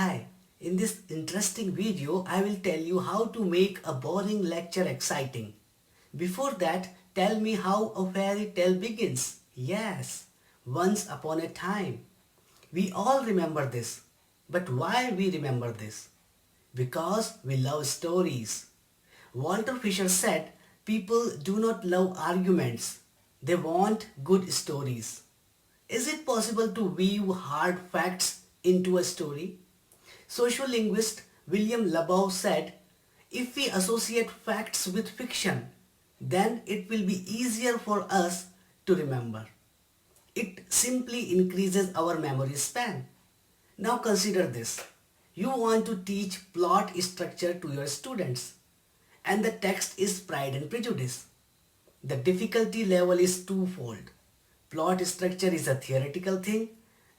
Hi, in this interesting video, I will tell you how to make a boring lecture exciting. Before that, tell me how a fairy tale begins. Yes, once upon a time. We all remember this. But why we remember this? Because we love stories. Walter Fisher said, people do not love arguments. They want good stories. Is it possible to weave hard facts into a story? Sociolinguist William Labov said, if we associate facts with fiction, then it will be easier for us to remember. It simply increases our memory span. Now consider this. You want to teach plot structure to your students, and the text is Pride and Prejudice. The difficulty level is twofold. Plot structure is a theoretical thing,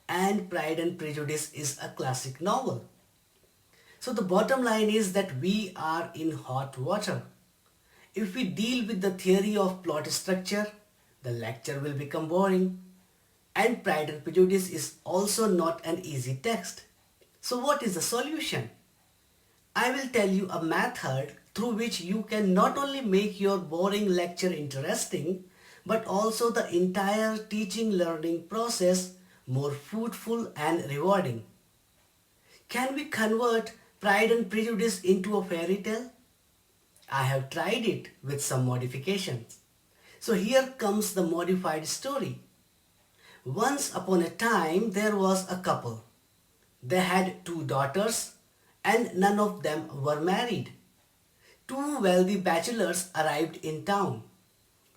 and Pride and Prejudice is a classic novel. So the bottom line is that we are in hot water. If we deal with the theory of plot structure, the lecture will become boring. And Pride and Prejudice is also not an easy text. So what is the solution? I will tell you a method through which you can not only make your boring lecture interesting, but also the entire teaching learning process more fruitful and rewarding. Can we convert Pride and Prejudice into a fairy tale? I have tried it with some modifications. So here comes the modified story. Once upon a time there was a couple. They had two daughters and none of them were married. Two wealthy bachelors arrived in town.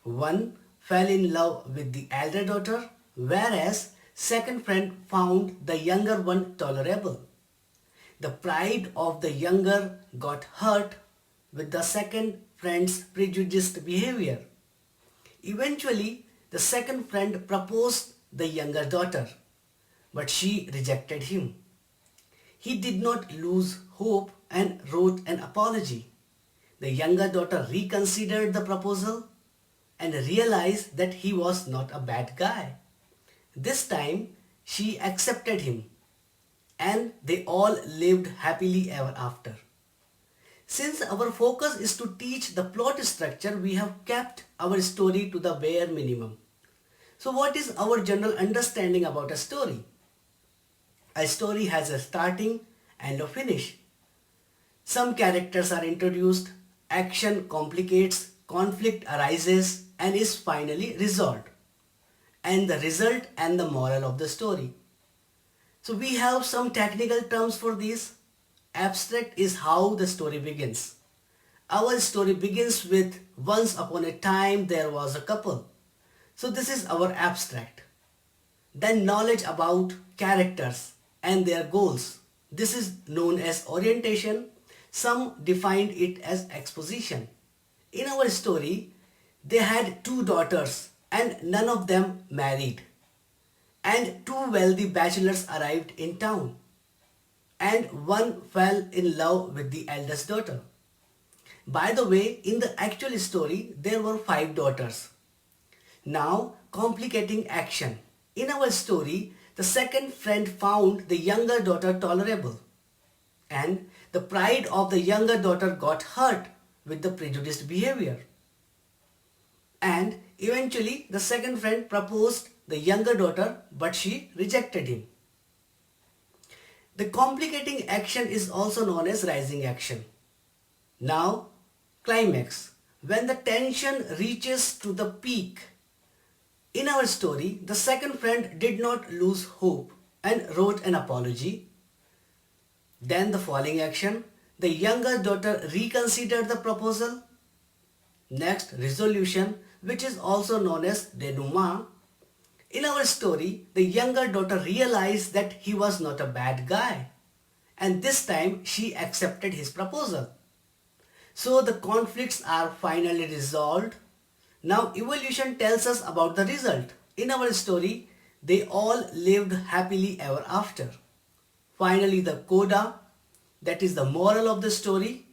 One fell in love with the elder daughter, whereas second friend found the younger one tolerable. The pride of the younger got hurt with the second friend's prejudiced behavior. Eventually, the second friend proposed the younger daughter, but she rejected him. He did not lose hope and wrote an apology. The younger daughter reconsidered the proposal and realized that he was not a bad guy. This time, she accepted him, and they all lived happily ever after. Since our focus is to teach the plot structure, we have kept our story to the bare minimum. So what is our general understanding about a story? A story has a starting and a finish. Some characters are introduced, action complicates, conflict arises and is finally resolved. And the result and the moral of the story. So we have some technical terms for this. Abstract is how the story begins. Our story begins with once upon a time there was a couple. So this is our abstract. Then knowledge about characters and their goals. This is known as orientation. Some defined it as exposition. In our story, they had two daughters and none of them married. And two wealthy bachelors arrived in town. And one fell in love with the eldest daughter. By the way, in the actual story, there were 5 daughters. Now, complicating action. In our story, the second friend found the younger daughter tolerable. And the pride of the younger daughter got hurt with the prejudiced behavior. And eventually, the second friend proposed the younger daughter, but she rejected him. The complicating action is also known as rising action. Now, climax. When the tension reaches to the peak. In our story, the second friend did not lose hope and wrote an apology. Then the falling action. The younger daughter reconsidered the proposal. Next, resolution, which is also known as denouement. In our story, the younger daughter realized that he was not a bad guy, and this time she accepted his proposal. So the conflicts are finally resolved. Now evolution tells us about the result. In our story, they all lived happily ever after. Finally, the coda, that is the moral of the story.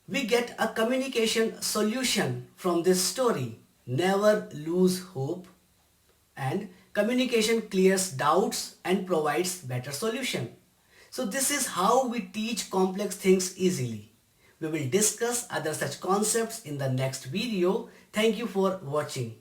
We get a communication solution from this story. Never lose hope. And communication clears doubts and provides better solution. So this is how we teach complex things easily. We will discuss other such concepts in the next video. Thank you for watching.